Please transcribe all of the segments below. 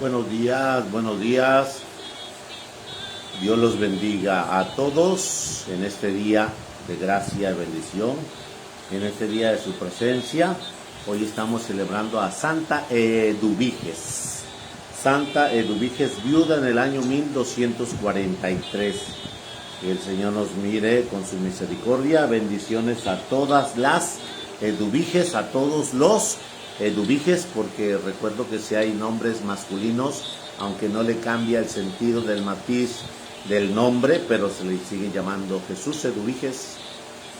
Buenos días, buenos días. Dios los bendiga a todos en este día de gracia y bendición, en este día de su presencia. Hoy estamos celebrando a Santa Eduviges. Santa Eduviges, viuda en el año 1243. Que el Señor nos mire con su misericordia. Bendiciones a todas las Eduviges, a todos los Eduviges, porque recuerdo que si hay nombres masculinos, aunque no le cambia el sentido del matiz del nombre, pero se le sigue llamando Jesús Eduviges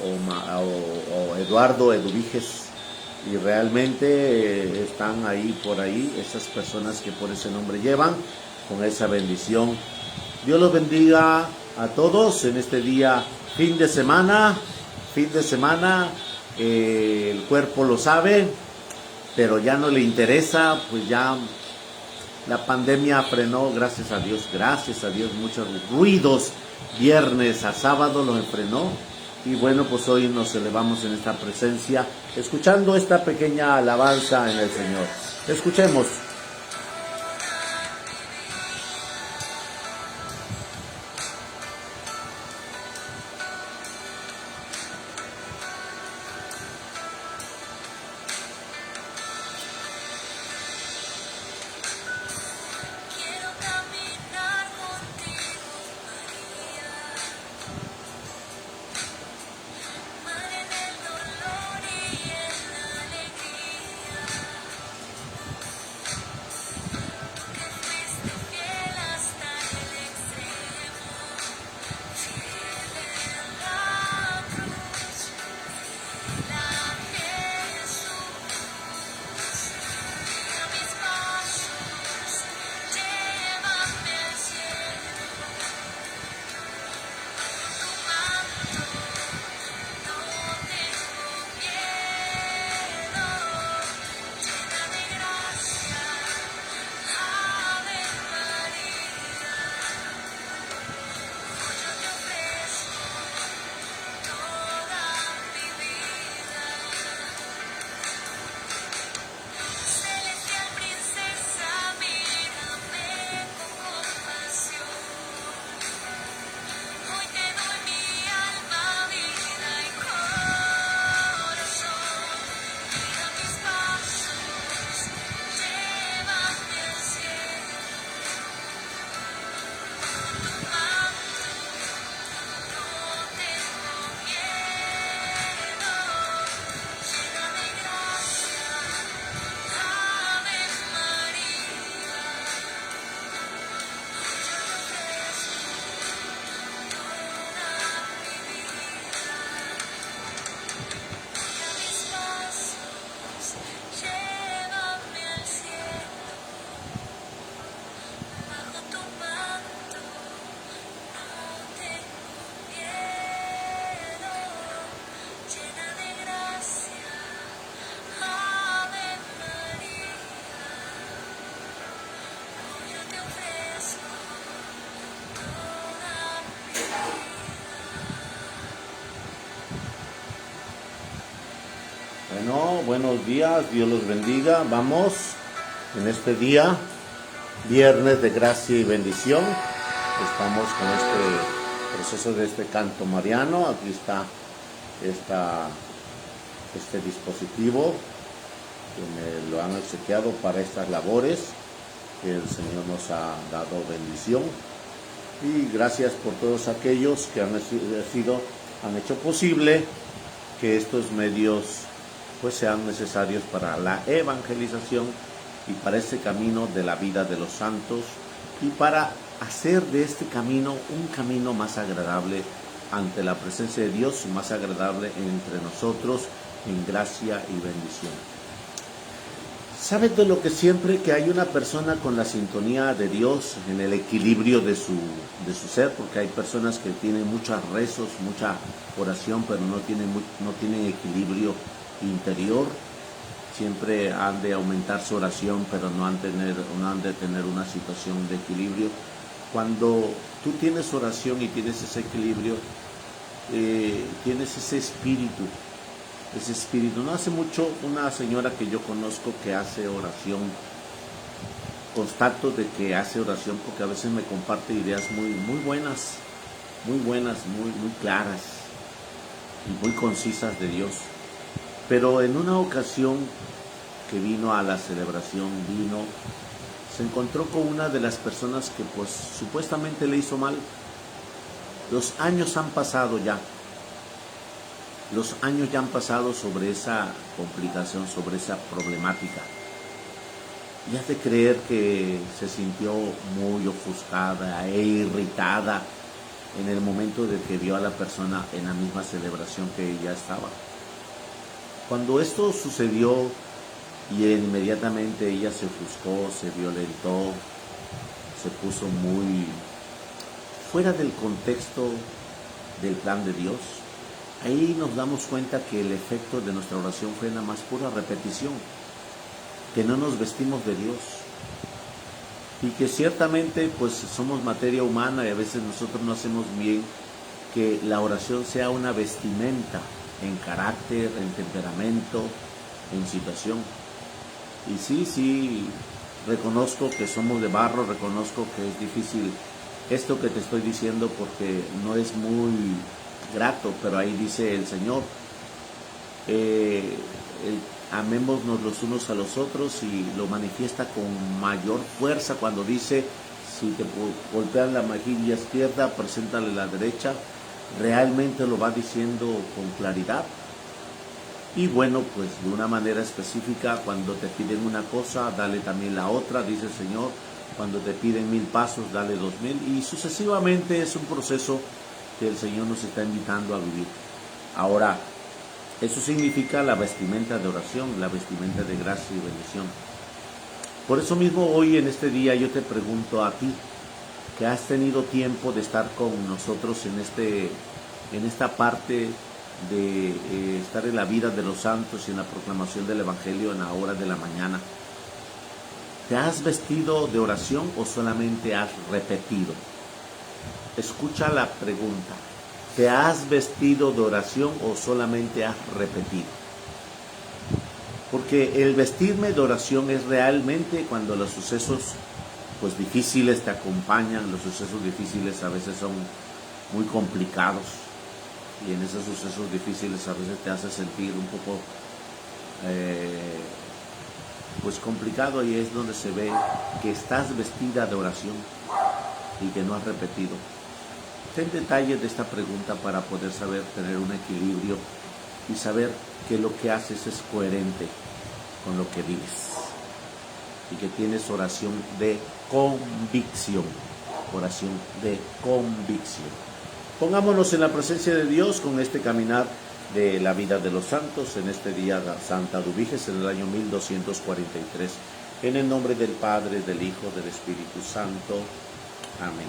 o Eduardo Eduviges, y realmente están ahí por ahí esas personas que por ese nombre llevan, con esa bendición. Dios los bendiga a todos en este día, fin de semana, el cuerpo lo sabe, pero ya no le interesa, pues ya la pandemia frenó, gracias a Dios, muchos ruidos, viernes a sábado los frenó, y bueno, pues hoy nos elevamos en esta presencia, escuchando esta pequeña alabanza en el Señor. Escuchemos. Bueno, buenos días, Dios los bendiga. Vamos en este día, viernes de gracia y bendición. Estamos con este proceso de este canto mariano. Aquí está este dispositivo que me lo han obsequiado para estas labores, que el Señor nos ha dado bendición. Y gracias por todos aquellos que han hecho posible que estos medios pues sean necesarios para la evangelización y para este camino de la vida de los santos, y para hacer de este camino un camino más agradable ante la presencia de Dios, más agradable entre nosotros en gracia y bendición. ¿Sabes de lo que siempre que hay una persona con la sintonía de Dios, en el equilibrio de su ser? Porque hay personas que tienen muchos rezos, mucha oración, pero no tienen equilibrio interior. Siempre han de aumentar su oración, pero no han de tener una situación de equilibrio. Cuando tú tienes oración y tienes ese equilibrio, tienes ese espíritu. No hace mucho, una señora que yo conozco que hace oración constato de que hace oración porque a veces me comparte ideas muy buenas, muy claras y muy concisas de Dios. Pero en una ocasión que vino a la celebración, se encontró con una de las personas que pues supuestamente le hizo mal. Los años han pasado ya. Los años ya han pasado sobre esa complicación, sobre esa problemática. Y has de creer que se sintió muy ofuscada e irritada en el momento de que vio a la persona en la misma celebración que ella estaba. Cuando esto sucedió y inmediatamente ella se ofuscó, se violentó, se puso muy fuera del contexto del plan de Dios, ahí nos damos cuenta que el efecto de nuestra oración fue nada más pura repetición, que no nos vestimos de Dios y que ciertamente pues somos materia humana y a veces nosotros no hacemos bien que la oración sea una vestimenta en carácter, en temperamento, en situación. Y sí, reconozco que somos de barro, reconozco que es difícil esto que te estoy diciendo porque no es muy grato, pero ahí dice el Señor, amémonos los unos a los otros, y lo manifiesta con mayor fuerza cuando dice, si te golpean la mejilla izquierda, preséntale la derecha. Realmente lo va diciendo con claridad. Y bueno, pues de una manera específica, cuando te piden una cosa, dale también la otra, dice el Señor. Cuando te piden 1000 pasos, dale 2000, y sucesivamente. Es un proceso que el Señor nos está invitando a vivir. Ahora, eso significa la vestimenta de oración, la vestimenta de gracia y bendición. Por eso mismo hoy en este día yo te pregunto a ti, que has tenido tiempo de estar con nosotros en esta parte de estar en la vida de los santos y en la proclamación del Evangelio en la hora de la mañana. ¿Te has vestido de oración o solamente has repetido? Escucha la pregunta. ¿Te has vestido de oración o solamente has repetido? Porque el vestirme de oración es realmente cuando los sucesos pues difíciles te acompañan. Los sucesos difíciles a veces son muy complicados, y en esos sucesos difíciles a veces te hace sentir un poco pues complicado, y es donde se ve que estás vestida de oración y que no has repetido. Ten detalles de esta pregunta para poder saber tener un equilibrio y saber que lo que haces es coherente con lo que vives y que tienes oración de convicción. Oración de convicción. Pongámonos en la presencia de Dios con este caminar de la vida de los santos en este día de Santa Eduviges en el año 1243. En el nombre del Padre, del Hijo, del Espíritu Santo. Amén.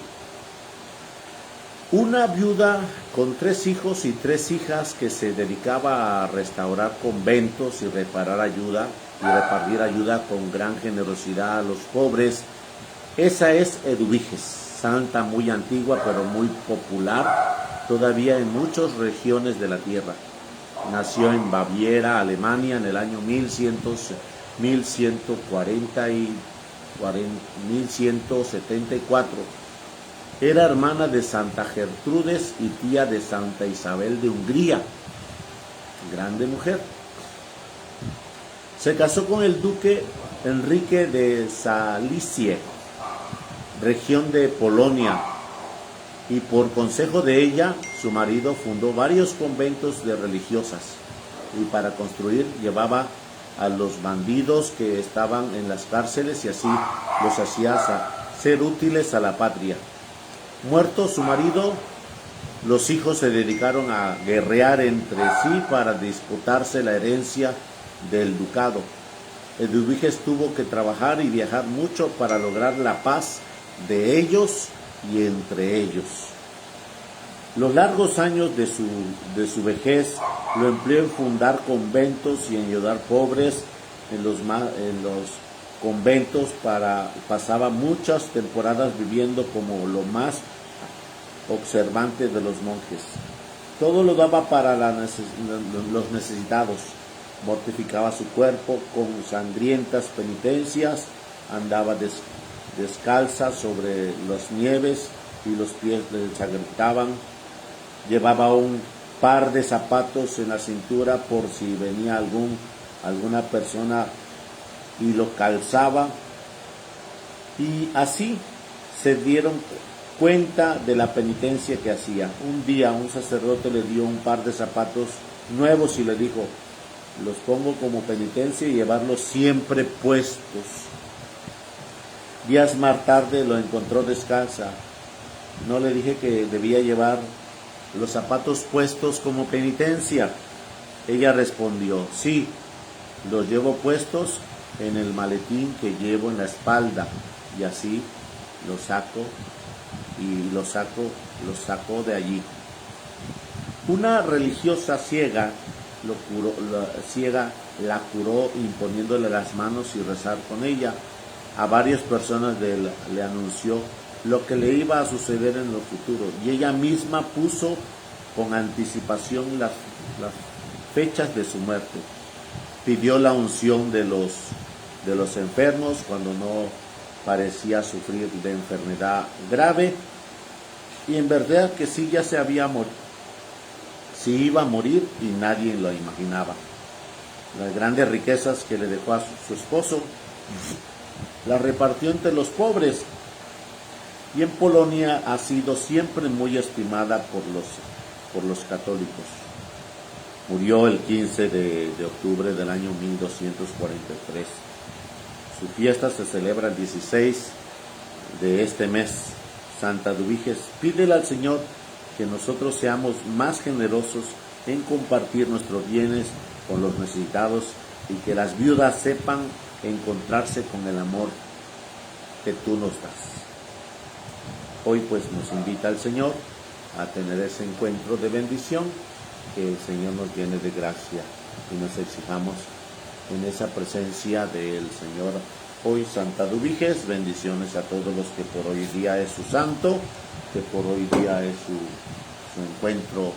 Una viuda con 3 hijos y 3 hijas que se dedicaba a restaurar conventos y reparar ayuda y repartir ayuda con gran generosidad a los pobres. Esa es Eduviges, santa muy antigua pero muy popular todavía en muchas regiones de la tierra. Nació en Baviera, Alemania, en el año 1174. Era hermana de Santa Gertrudes y tía de Santa Isabel de Hungría. Grande mujer. Se casó con el duque Enrique de Salicie, región de Polonia, y por consejo de ella, su marido fundó varios conventos de religiosas, y para construir llevaba a los bandidos que estaban en las cárceles y así los hacía ser útiles a la patria. Muerto su marido, los hijos se dedicaron a guerrear entre sí para disputarse la herencia del ducado. Eduviges tuvo que trabajar y viajar mucho para lograr la paz de ellos y entre ellos. Los largos años de su vejez lo empleó en fundar conventos y en ayudar pobres en los conventos. Pasaba muchas temporadas viviendo como lo más observante de los monjes. Todo lo daba para los necesitados. Mortificaba su cuerpo con sangrientas penitencias, andaba descalza sobre las nieves y los pies le ensangrentaban. Llevaba un par de zapatos en la cintura por si venía alguna persona y lo calzaba. Y así se dieron cuenta de la penitencia que hacía. Un día un sacerdote le dio un par de zapatos nuevos y le dijo: los pongo como penitencia y llevarlos siempre puestos. Días más tarde lo encontró descalza. ¿No le dije que debía llevar los zapatos puestos como penitencia? Ella respondió: sí, los llevo puestos en el maletín que llevo en la espalda. Y así los sacó de allí. Una religiosa ciega la curó imponiéndole las manos y rezar con ella. A varias personas le anunció lo que le iba a suceder en lo futuro, y ella misma puso con anticipación las fechas de su muerte. Pidió la unción de los enfermos cuando no parecía sufrir de enfermedad grave, y en verdad que sí, ya se iba a morir y nadie lo imaginaba. Las grandes riquezas que le dejó a su esposo las repartió entre los pobres, y en Polonia ha sido siempre muy estimada por los católicos. Murió el 15 de octubre del año 1243. Su fiesta se celebra el 16 de este mes. Santa Eduviges, pídele al Señor que nosotros seamos más generosos en compartir nuestros bienes con los necesitados, y que las viudas sepan encontrarse con el amor que tú nos das. Hoy pues nos invita el Señor a tener ese encuentro de bendición, que el Señor nos llene de gracia y nos exijamos en esa presencia del Señor. Hoy Santa Eduviges, bendiciones a todos los que por hoy día es su santo, que por hoy día es su encuentro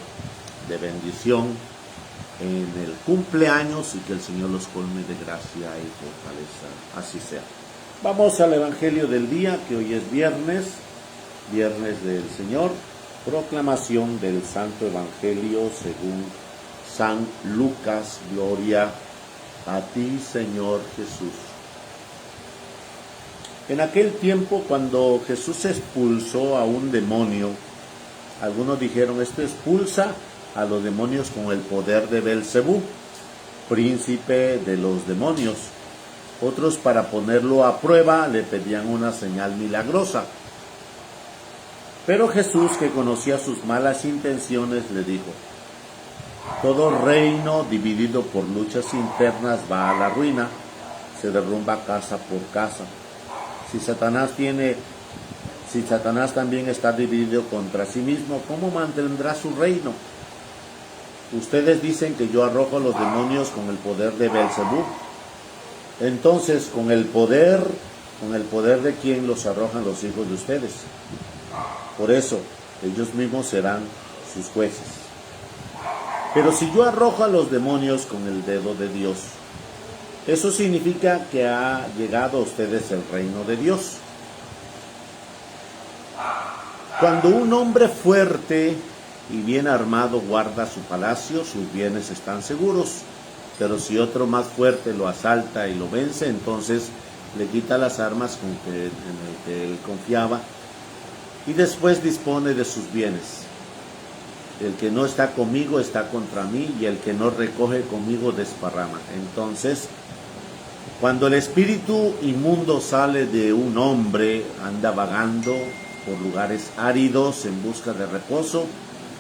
de bendición en el cumpleaños, y que el Señor los colme de gracia y fortaleza. Así sea. Vamos al Evangelio del día, que hoy es viernes del Señor. Proclamación del Santo Evangelio según San Lucas. Gloria a ti, Señor Jesús. En aquel tiempo, cuando Jesús expulsó a un demonio, algunos dijeron: esto expulsa a los demonios con el poder de Belcebú, príncipe de los demonios. Otros, para ponerlo a prueba, le pedían una señal milagrosa. Pero Jesús, que conocía sus malas intenciones, le dijo: todo reino dividido por luchas internas va a la ruina, se derrumba casa por casa. Si Satanás también está dividido contra sí mismo, ¿cómo mantendrá su reino? Ustedes dicen que yo arrojo a los demonios con el poder de Belcebú. Entonces, ¿con el poder de quién los arrojan los hijos de ustedes? Por eso, ellos mismos serán sus jueces. Pero si yo arrojo a los demonios con el dedo de Dios, eso significa que ha llegado a ustedes el reino de Dios. Cuando un hombre fuerte y bien armado guarda su palacio, sus bienes están seguros. Pero si otro más fuerte lo asalta y lo vence, entonces le quita las armas en el que él confiaba, y después dispone de sus bienes. El que no está conmigo está contra mí, y el que no recoge conmigo desparrama. Entonces, cuando el espíritu inmundo sale de un hombre, anda vagando por lugares áridos en busca de reposo.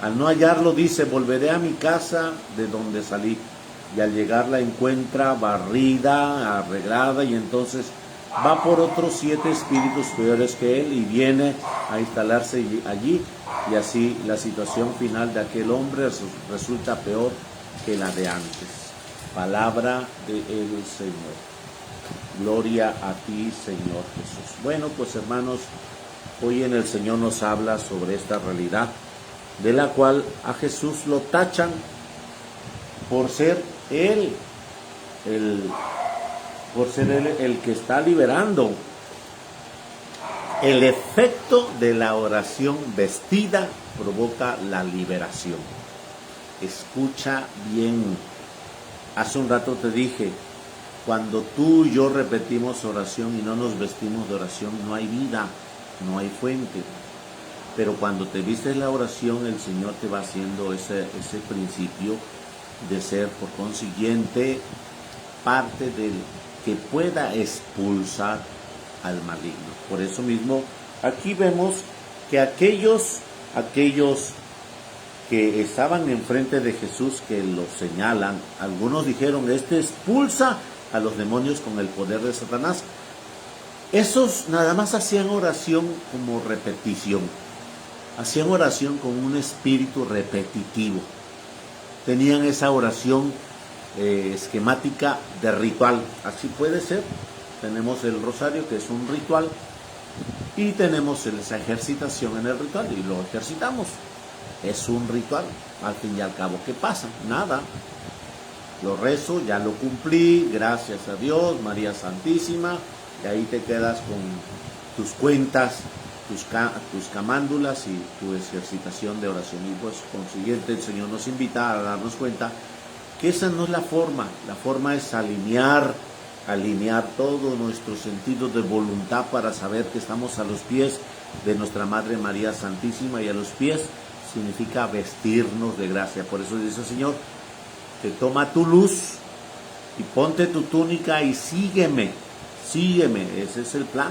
Al no hallarlo, dice: volveré a mi casa de donde salí. Y al llegar la encuentra barrida, arreglada, y entonces va por otros 7 espíritus peores que él y viene a instalarse allí. Y así la situación final de aquel hombre resulta peor que la de antes. Palabra del Señor. Gloria a ti, Señor Jesús. Bueno, pues hermanos, hoy en el Señor nos habla sobre esta realidad, de la cual a Jesús lo tachan por ser Él el que está liberando. El efecto de la oración vestida provoca la liberación. Escucha bien. Hace un rato te dije, cuando tú y yo repetimos oración y no nos vestimos de oración, no hay vida, no hay fuente. Pero cuando te vistes la oración, el Señor te va haciendo ese principio de ser, por consiguiente, parte del que pueda expulsar al maligno. Por eso mismo, aquí vemos que aquellos que estaban enfrente de Jesús, que lo señalan, algunos dijeron, este expulsa a los demonios con el poder de Satanás. Esos nada más hacían oración como repetición, hacían oración con un espíritu repetitivo, tenían esa oración esquemática de ritual. Así puede ser. Tenemos el rosario, que es un ritual, y tenemos esa ejercitación en el ritual, y lo ejercitamos. Es un ritual, al fin y al cabo. ¿Qué pasa? Nada. Lo rezo, ya lo cumplí, gracias a Dios, María Santísima, y ahí te quedas con tus cuentas, tus camándulas y tu ejercitación de oración. Y pues, consiguiente, el Señor nos invita a darnos cuenta que esa no es la forma es alinear todos nuestros sentidos de voluntad para saber que estamos a los pies de nuestra Madre María Santísima, y a los pies significa vestirnos de gracia. Por eso dice el Señor, que toma tu luz y ponte tu túnica y sígueme, ese es el plan,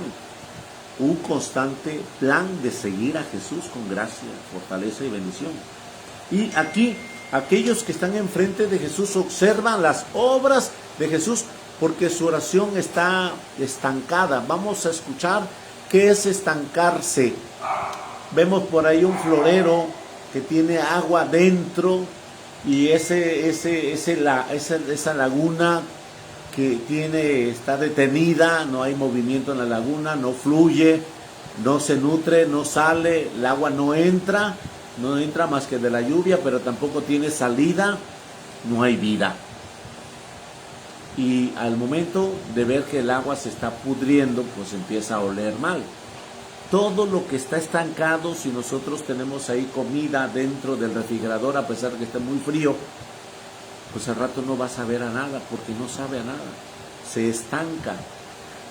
un constante plan de seguir a Jesús con gracia, fortaleza y bendición. Y aquí, aquellos que están enfrente de Jesús observan las obras de Jesús, porque su oración está estancada. Vamos a escuchar qué es estancarse. Vemos por ahí un florero que tiene agua dentro, y esa laguna que está detenida, no hay movimiento en la laguna, no fluye, no se nutre, no sale, el agua no entra más que de la lluvia, pero tampoco tiene salida, no hay vida. Y al momento de ver que el agua se está pudriendo, pues empieza a oler mal. Todo lo que está estancado, si nosotros tenemos ahí comida dentro del refrigerador, a pesar de que esté muy frío, pues al rato no va a saber a nada, porque no sabe a nada. Se estanca.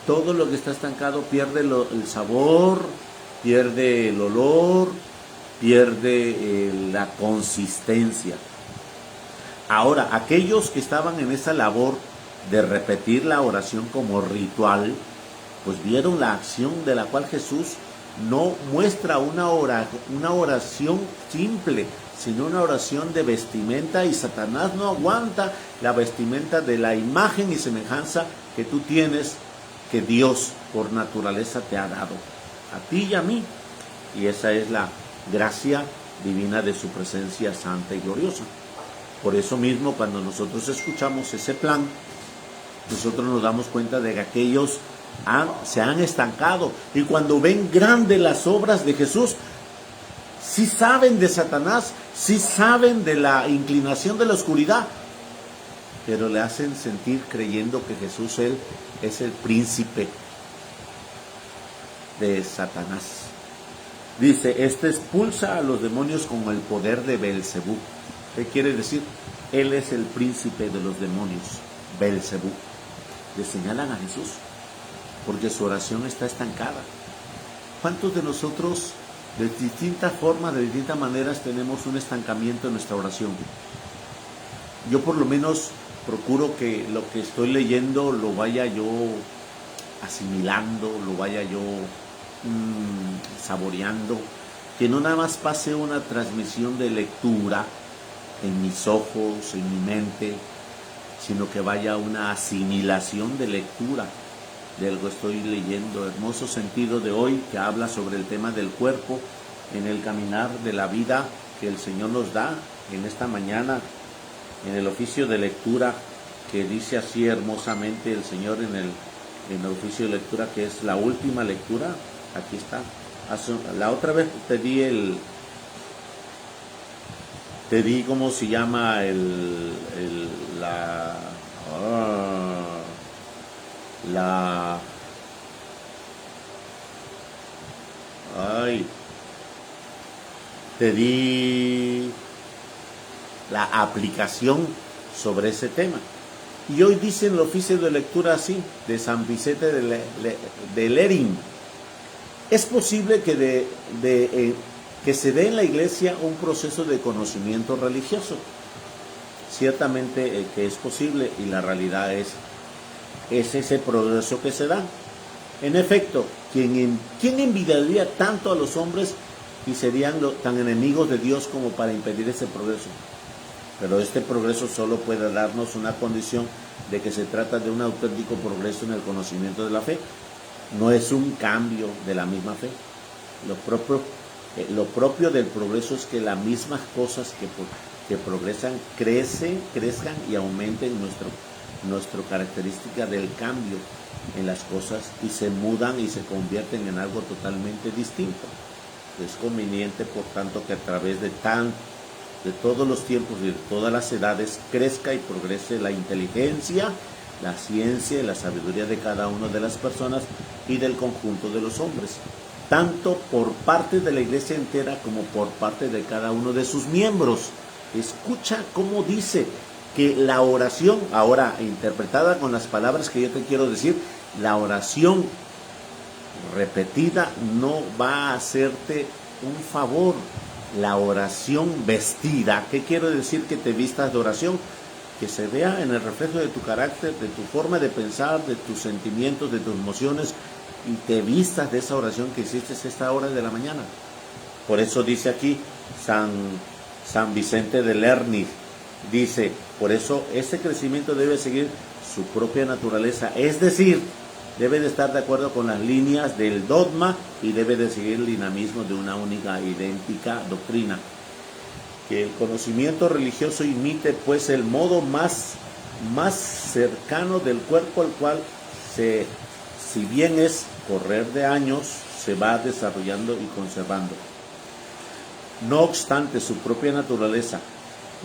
Todo lo que está estancado pierde el sabor, pierde el olor, pierde la consistencia. Ahora, aquellos que estaban en esa labor de repetir la oración como ritual, pues vieron la acción de la cual Jesús no muestra una oración simple, sino una oración de vestimenta, y Satanás no aguanta la vestimenta de la imagen y semejanza que tú tienes, que Dios por naturaleza te ha dado, a ti y a mí, y esa es la gracia divina de su presencia santa y gloriosa. Por eso mismo, cuando nosotros escuchamos ese plan, nosotros nos damos cuenta de que aquellos se han estancado, y cuando ven grandes las obras de Jesús, sí saben de Satanás, sí saben de la inclinación de la oscuridad, pero le hacen sentir creyendo que Jesús, él es el príncipe de Satanás. Dice, expulsa a los demonios con el poder de Belcebú. ¿Qué quiere decir? Él es el príncipe de los demonios, Belcebú. Le señalan a Jesús porque su oración está estancada. ¿Cuántos de nosotros, de distintas formas, de distintas maneras, tenemos un estancamiento en nuestra oración? Yo por lo menos procuro que lo que estoy leyendo lo vaya yo asimilando, lo vaya yo saboreando, que no nada más pase una transmisión de lectura en mis ojos, en mi mente, sino que vaya una asimilación de lectura de lo que estoy leyendo. Hermoso sentido de hoy, que habla sobre el tema del cuerpo en el caminar de la vida que el Señor nos da en esta mañana, en el oficio de lectura, que dice así hermosamente el Señor en el oficio de lectura, que es la última lectura. Aquí está. La otra vez te di cómo se llama te di la aplicación sobre ese tema. Y hoy dice en el oficio de lectura así, de San Vicente de Lerín: es posible que, que se dé en la iglesia un proceso de conocimiento religioso. Ciertamente que es posible, y la realidad es ese progreso que se da. En efecto, ¿quién envidiaría tanto a los hombres y serían tan enemigos de Dios como para impedir ese progreso? Pero este progreso solo puede darnos una condición de que se trata de un auténtico progreso en el conocimiento de la fe. No es un cambio de la misma fe. Lo propio del progreso es que las mismas cosas que progresan crezcan y aumenten nuestra característica del cambio en las cosas, y se mudan y se convierten en algo totalmente distinto. Es conveniente, por tanto, que a través de todos los tiempos y de todas las edades crezca y progrese la inteligencia, la ciencia y la sabiduría de cada una de las personas y del conjunto de los hombres, tanto por parte de la iglesia entera como por parte de cada uno de sus miembros. Escucha cómo dice que la oración, ahora interpretada con las palabras que yo te quiero decir, la oración repetida no va a hacerte un favor. La oración vestida, ¿qué quiero decir? Que te vistas de oración, que se vea en el reflejo de tu carácter, de tu forma de pensar, de tus sentimientos, de tus emociones, y te vistas de esa oración que hiciste a esta hora de la mañana. Por eso dice aquí San Vicente de Lerny, dice: por eso ese crecimiento debe seguir su propia naturaleza, es decir, debe de estar de acuerdo con las líneas del dogma y debe de seguir el dinamismo de una única idéntica doctrina. Que el conocimiento religioso imite pues el modo más cercano del cuerpo, al cual si bien es correr de años, se va desarrollando y conservando. No obstante su propia naturaleza.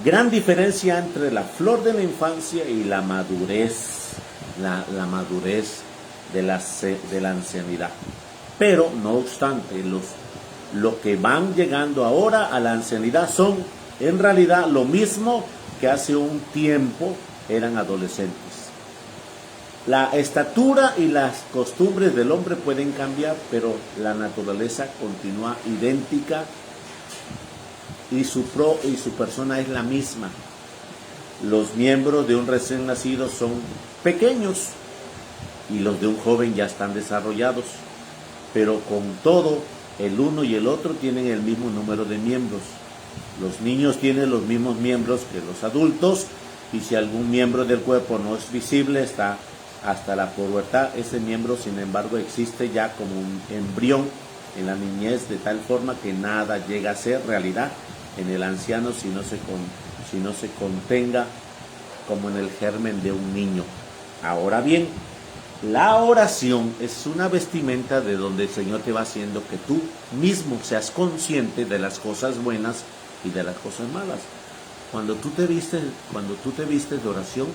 Gran diferencia entre la flor de la infancia y la madurez, la madurez de la ancianidad. Pero no obstante, los que van llegando ahora a la ancianidad son en realidad lo mismo que hace un tiempo eran adolescentes. La estatura y las costumbres del hombre pueden cambiar, pero la naturaleza continúa idéntica y su persona es la misma. Los miembros de un recién nacido son pequeños y los de un joven ya están desarrollados, pero con todo, el uno y el otro tienen el mismo número de miembros. Los niños tienen los mismos miembros que los adultos, y si algún miembro del cuerpo no es visible está hasta la pubertad, ese miembro sin embargo existe ya como un embrión en la niñez, de tal forma que nada llega a ser realidad en el anciano si no se contenga como en el germen de un niño. Ahora bien, la oración es una vestimenta de donde el Señor te va haciendo que tú mismo seas consciente de las cosas buenas y de las cosas malas. Cuando tú te vistes de oración,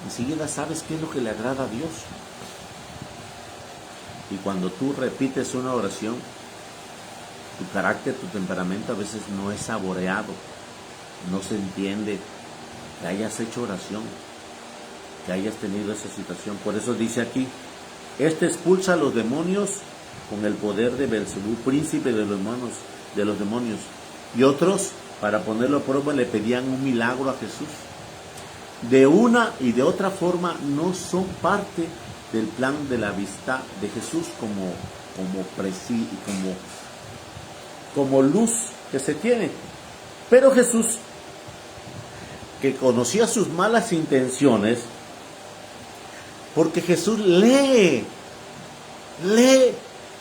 enseguida sabes qué es lo que le agrada a Dios. Y cuando tú repites una oración, tu carácter, tu temperamento a veces no es saboreado, no se entiende que hayas hecho oración, que hayas tenido esa situación. Por eso dice aquí: este expulsa a los demonios con el poder de Belcebú, príncipe de los demonios. Y otros, para ponerlo a prueba, le pedían un milagro a Jesús. De una y de otra forma no son parte del plan de la vista de Jesús como luz que se tiene. Pero Jesús, que conocía sus malas intenciones, porque Jesús lee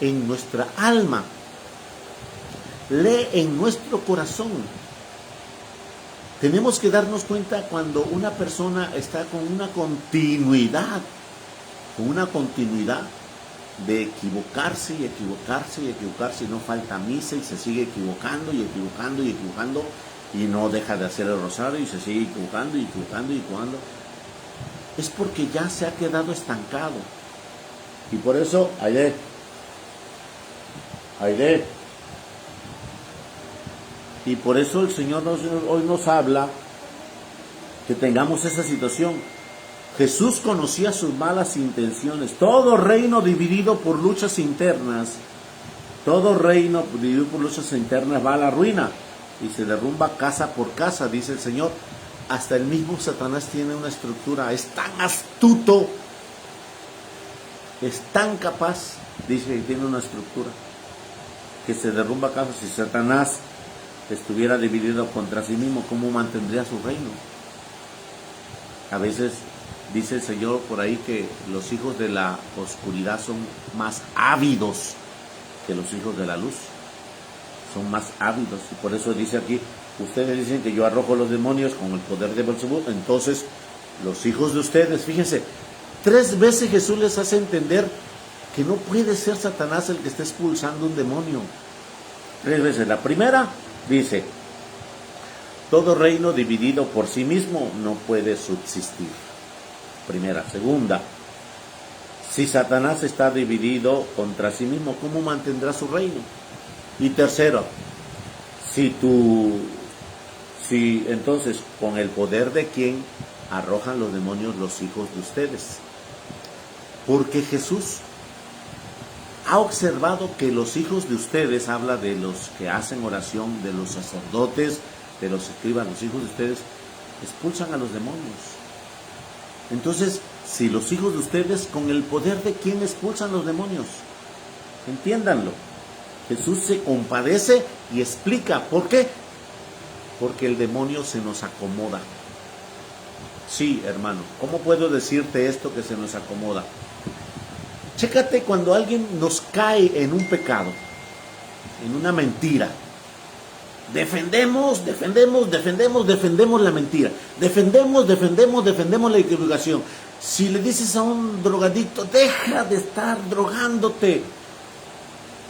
en nuestra alma, lee en nuestro corazón. Tenemos que darnos cuenta cuando una persona está con una continuidad de equivocarse y equivocarse y equivocarse, y no falta misa y se sigue equivocando y equivocando y equivocando, y no deja de hacer el rosario y se sigue equivocando y equivocando y equivocando. Es porque ya se ha quedado estancado. Y por eso ayer Aide. Y por eso el Señor hoy nos habla que tengamos esa situación. Jesús conocía sus malas intenciones. Todo reino dividido por luchas internas, todo reino dividido por luchas internas va a la ruina y se derrumba casa por casa, dice el Señor. Hasta el mismo Satanás tiene una estructura, es tan astuto, es tan capaz, dice que tiene una estructura, que se derrumba casas. Si Satanás estuviera dividido contra sí mismo, ¿cómo mantendría su reino? A veces dice el Señor por ahí que los hijos de la oscuridad son más ávidos que los hijos de la luz. Son más ávidos. Y por eso dice aquí, ustedes dicen que yo arrojo los demonios con el poder de Beelzebú. Entonces, los hijos de ustedes, fíjense, 3 veces Jesús les hace entender que no puede ser Satanás el que esté expulsando un demonio. 3 veces. La primera dice, todo reino dividido por sí mismo no puede subsistir. Primera. Segunda, si Satanás está dividido contra sí mismo, ¿cómo mantendrá su reino? Y tercero, entonces, ¿con el poder de quién arrojan los demonios los hijos de ustedes? Porque Jesús ha observado que los hijos de ustedes, habla de los que hacen oración, de los sacerdotes, de los escribas, los hijos de ustedes, expulsan a los demonios. Entonces, si los hijos de ustedes, ¿con el poder de quién expulsan los demonios? Entiéndanlo. Jesús se compadece y explica. ¿Por qué? Porque el demonio se nos acomoda. Sí, hermano, ¿cómo puedo decirte esto que se nos acomoda? Chécate cuando alguien nos cae en un pecado, en una mentira. Defendemos la mentira. Defendemos la equivocación. Si le dices a un drogadicto, deja de estar drogándote,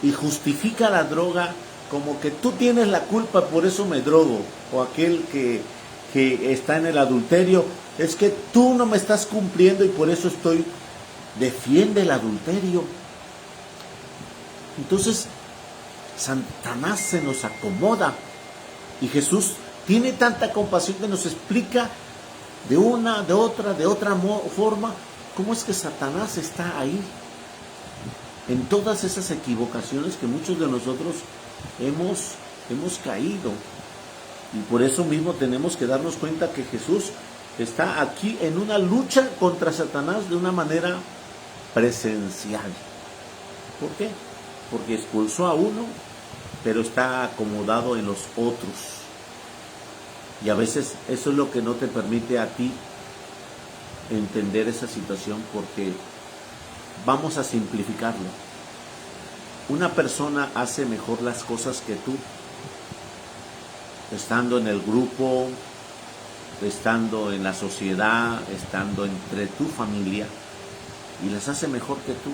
y justifica la droga como que tú tienes la culpa, por eso me drogo. O aquel que está en el adulterio, es que tú no me estás cumpliendo y por eso defiende el adulterio. Entonces, Satanás se nos acomoda. Y Jesús tiene tanta compasión que nos explica de otra forma, cómo es que Satanás está ahí. En todas esas equivocaciones que muchos de nosotros hemos caído. Y por eso mismo tenemos que darnos cuenta que Jesús está aquí en una lucha contra Satanás de una manera presencial. ¿Por qué? Porque expulsó a uno, pero está acomodado en los otros. Y a veces eso es lo que no te permite a ti entender esa situación, porque vamos a simplificarlo. Una persona hace mejor las cosas que tú, estando en el grupo, estando en la sociedad, estando entre tu familia, y las hace mejor que tú.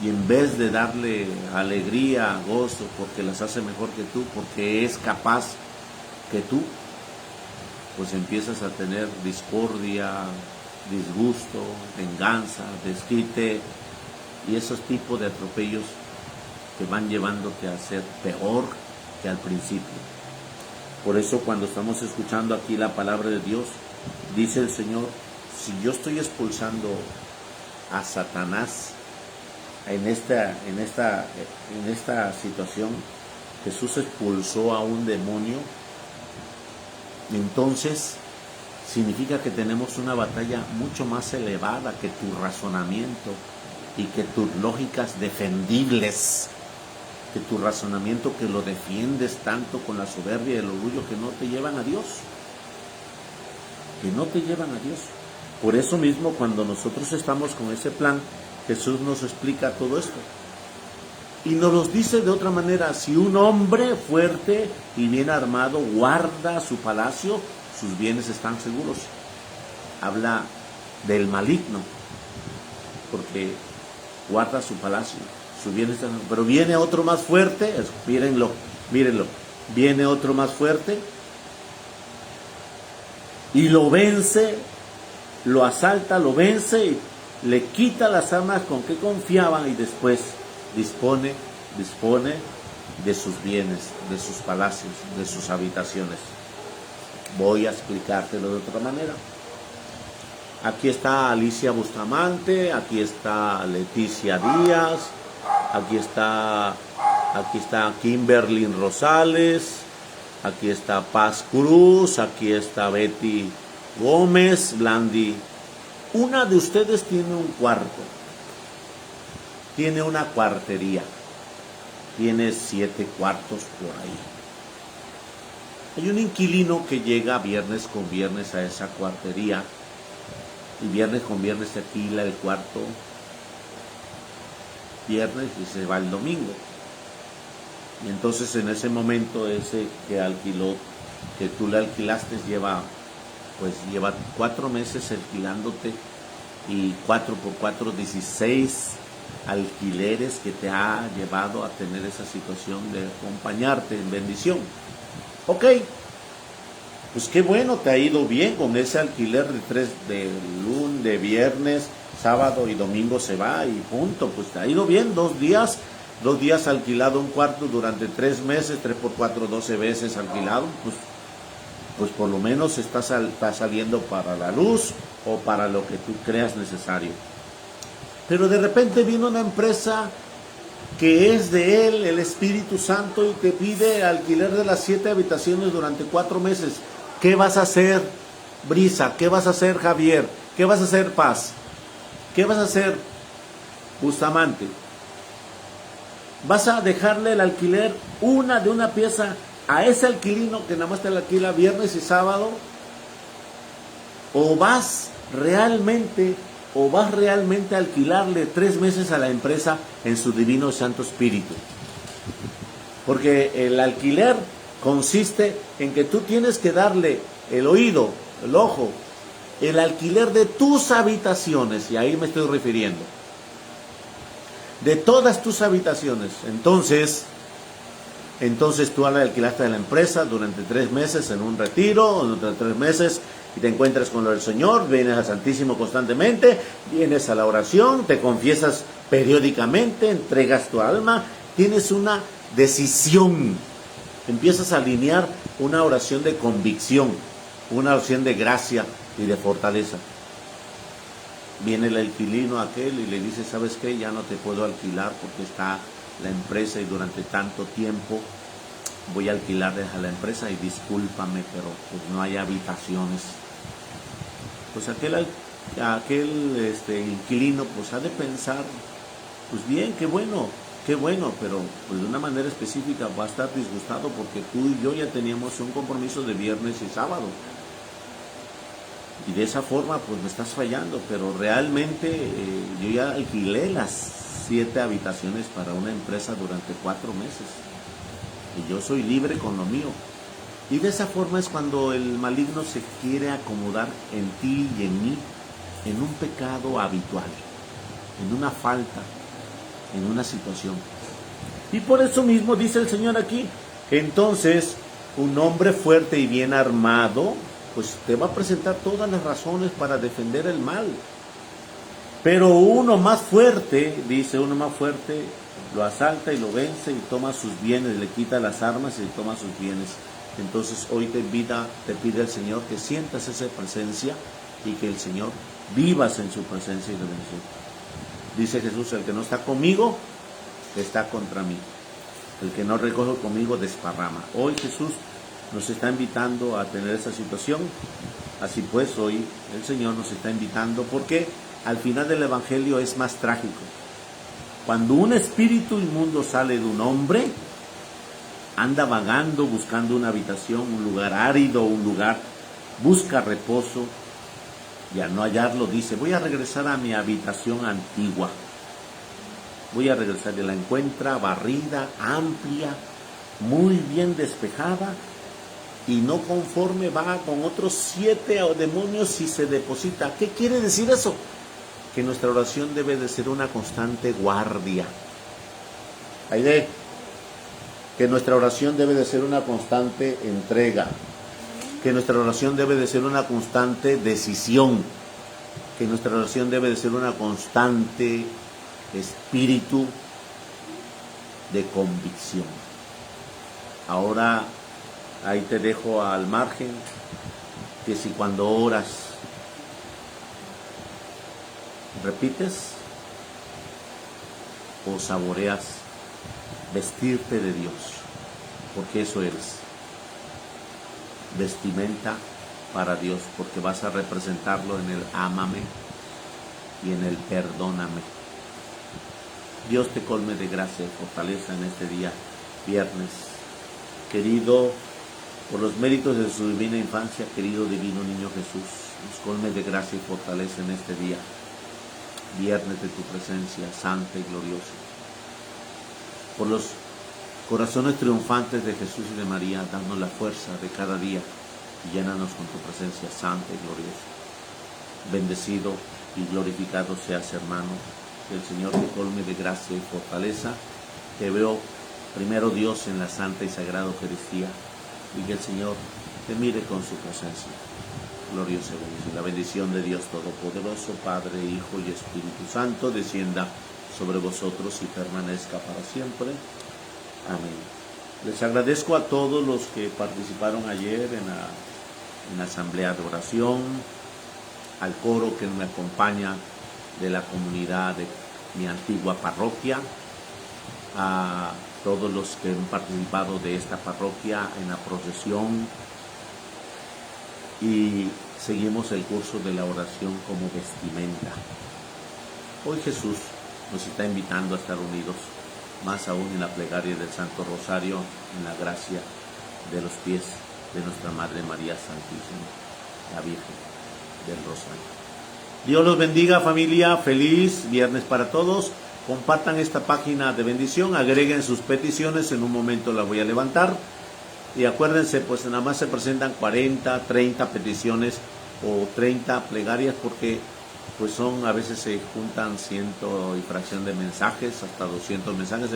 Y en vez de darle alegría, gozo, porque las hace mejor que tú, porque es capaz que tú, pues empiezas a tener discordia, disgusto, venganza, desquite y esos tipos de atropellos que van llevándote a ser peor que al principio. Por eso cuando estamos escuchando aquí la palabra de Dios, dice el Señor, si yo estoy expulsando a Satanás en esta situación, Jesús expulsó a un demonio, entonces significa que tenemos una batalla mucho más elevada que tu razonamiento y que tus lógicas defendibles, que tu razonamiento que lo defiendes tanto con la soberbia y el orgullo que no te llevan a Dios. Que no te llevan a Dios. Por eso mismo, cuando nosotros estamos con ese plan, Jesús nos explica todo esto. Y nos los dice de otra manera: si un hombre fuerte y bien armado guarda su palacio, sus bienes están seguros. Habla del maligno, porque guarda su palacio, sus bienes están seguros. Pero viene otro más fuerte, mírenlo, viene otro más fuerte y lo vence, lo asalta, lo vence y le quita las armas con que confiaban, y después dispone dispone de sus bienes, de sus palacios, de sus habitaciones. Voy a explicártelo de otra manera. Aquí está Alicia Bustamante, aquí está Leticia Díaz, aquí está Kimberly Rosales, aquí está Paz Cruz, aquí está Betty Gómez, Blandi. Una de ustedes tiene un cuarto, tiene una cuartería, tiene 7 cuartos por ahí. Hay un inquilino que llega viernes con viernes a esa cuartería y viernes con viernes se alquila el cuarto viernes y se va el domingo. Y entonces en ese momento ese que alquiló, que tú le alquilaste, lleva 4 meses alquilándote, y 4 por 4, 16 alquileres que te ha llevado a tener esa situación de acompañarte en bendición. Ok, pues qué bueno, te ha ido bien con ese alquiler de lunes, de viernes, sábado y domingo se va y punto. Pues te ha ido bien, 2 días alquilado un cuarto durante 3 meses, 3 por 4, 12 veces alquilado, pues por lo menos está saliendo para la luz o para lo que tú creas necesario. Pero de repente viene una empresa que es de él, el Espíritu Santo, y te pide alquiler de las 7 habitaciones durante 4 meses. ¿Qué vas a hacer, Brisa? ¿Qué vas a hacer, Javier? ¿Qué vas a hacer, Paz? ¿Qué vas a hacer, Bustamante? ¿Vas a dejarle el alquiler de una pieza a ese alquilino que nada más te la alquila viernes y sábado? ¿O vas realmente a alquilarle 3 meses a la empresa en su divino Santo Espíritu? Porque el alquiler consiste en que tú tienes que darle el oído, el ojo, el alquiler de tus habitaciones, y ahí me estoy refiriendo, de todas tus habitaciones. Entonces tú le alquilaste a la empresa durante 3 meses en un retiro, durante 3 meses, y te encuentras con el Señor, vienes al Santísimo constantemente, vienes a la oración, te confiesas periódicamente, entregas tu alma, tienes una decisión, empiezas a alinear una oración de convicción, una oración de gracia y de fortaleza. Viene el inquilino aquel y le dice, ¿sabes qué? Ya no te puedo alquilar porque está la empresa y durante tanto tiempo voy a alquilarles a la empresa y discúlpame, pero pues no hay habitaciones. Pues aquel inquilino pues ha de pensar, pues bien, qué bueno, pero pues de una manera específica va a estar disgustado porque tú y yo ya teníamos un compromiso de viernes y sábado. Y de esa forma pues me estás fallando, pero realmente yo ya alquilé las 7 habitaciones para una empresa durante 4 meses. Y yo soy libre con lo mío. Y de esa forma es cuando el maligno se quiere acomodar en ti y en mí, en un pecado habitual, en una falta, en una situación. Y por eso mismo dice el Señor aquí, entonces un hombre fuerte y bien armado, pues te va a presentar todas las razones para defender el mal. Pero uno más fuerte, dice, uno más fuerte lo asalta y lo vence y toma sus bienes, le quita las armas y toma sus bienes. Entonces hoy te pide el Señor que sientas esa presencia y que el Señor vivas en su presencia y bendición. Dice Jesús, el que no está conmigo, está contra mí. El que no recoge conmigo, desparrama. Hoy Jesús nos está invitando a tener esa situación. Así pues, hoy el Señor nos está invitando porque al final del Evangelio es más trágico. Cuando un espíritu inmundo sale de un hombre, anda vagando buscando una habitación, un lugar árido, un lugar, busca reposo, y al no hallarlo dice, voy a regresar a mi habitación antigua. Voy a regresar, y la encuentra barrida, amplia, muy bien despejada, y no conforme va con otros 7 demonios y se deposita. ¿Qué quiere decir eso? Que nuestra oración debe de ser una constante guardia. Aide, que nuestra oración debe de ser una constante entrega, que nuestra oración debe de ser una constante decisión, que nuestra oración debe de ser una constante espíritu de convicción. Ahora ahí te dejo al margen que si cuando oras repites o saboreas vestirte de Dios, porque eso eres, vestimenta para Dios, porque vas a representarlo en el ámame y en el perdóname. Dios te colme de gracia y fortaleza en este día, viernes. Querido, por los méritos de su divina infancia, querido divino niño Jesús, nos colme de gracia y fortaleza en este día, viernes de tu presencia santa y gloriosa. Por los corazones triunfantes de Jesús y de María, danos la fuerza de cada día y llénanos con tu presencia santa y gloriosa. Bendecido y glorificado seas, hermano, que el Señor te colme de gracia y fortaleza. Te veo primero, Dios, en la santa y sagrada Eucaristía, y que el Señor te mire con su presencia gloriosa y bendecida. La bendición de Dios Todopoderoso, Padre, Hijo y Espíritu Santo, descienda sobre vosotros y permanezca para siempre. Amén. Les agradezco a todos los que participaron ayer en la asamblea de oración, al coro que me acompaña de la comunidad de mi antigua parroquia, a todos los que han participado de esta parroquia en la procesión, y seguimos el curso de la oración como vestimenta. Hoy Jesús nos está invitando a estar unidos, más aún en la plegaria del Santo Rosario, en la gracia de los pies de nuestra Madre María Santísima, la Virgen del Rosario. Dios los bendiga, familia. Feliz viernes para todos. Compartan esta página de bendición, agreguen sus peticiones, en un momento la voy a levantar. Y acuérdense, pues nada más se presentan 40, 30 peticiones o 30 plegarias, porque pues a veces se juntan 100 y fracción de mensajes, hasta 200 mensajes,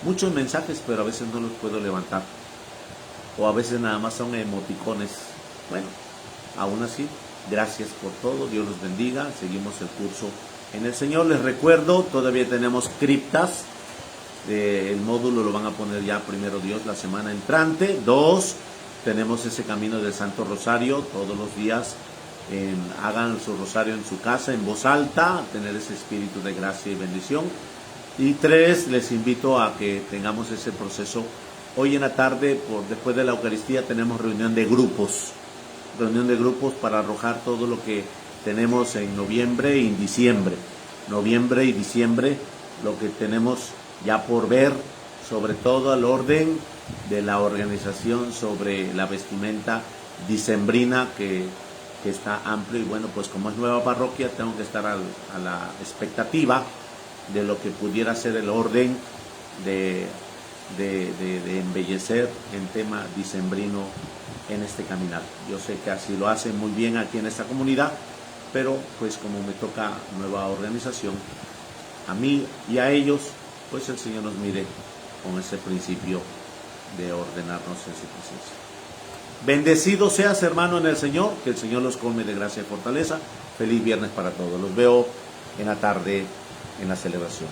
muchos mensajes, pero a veces no los puedo levantar. O a veces nada más son emoticones. Bueno, aún así, gracias por todo, Dios los bendiga, seguimos el curso en el Señor. Les recuerdo, todavía tenemos criptas, el módulo lo van a poner ya primero Dios la semana entrante. 2, tenemos ese camino del Santo Rosario todos los días. Hagan su rosario en su casa en voz alta, tener ese espíritu de gracia y bendición. Y 3, les invito a que tengamos ese proceso. Hoy en la tarde, después de la Eucaristía, tenemos reunión de grupos para arrojar todo lo que tenemos en noviembre y diciembre. Noviembre y diciembre, lo que tenemos ya por ver, sobre todo al orden de la organización sobre la vestimenta dicembrina, que está amplio. Y bueno, pues como es nueva parroquia, tengo que estar a la expectativa de lo que pudiera ser el orden de embellecer en tema dicembrino en este caminar. Yo sé que así lo hacen muy bien aquí en esta comunidad, pero pues como me toca nueva organización, a mí y a ellos, pues el Señor nos mire con ese principio de ordenarnos en su presencia. Bendecido seas, hermano, en el Señor, que el Señor los colme de gracia y fortaleza. Feliz viernes para todos. Los veo en la tarde en la celebración.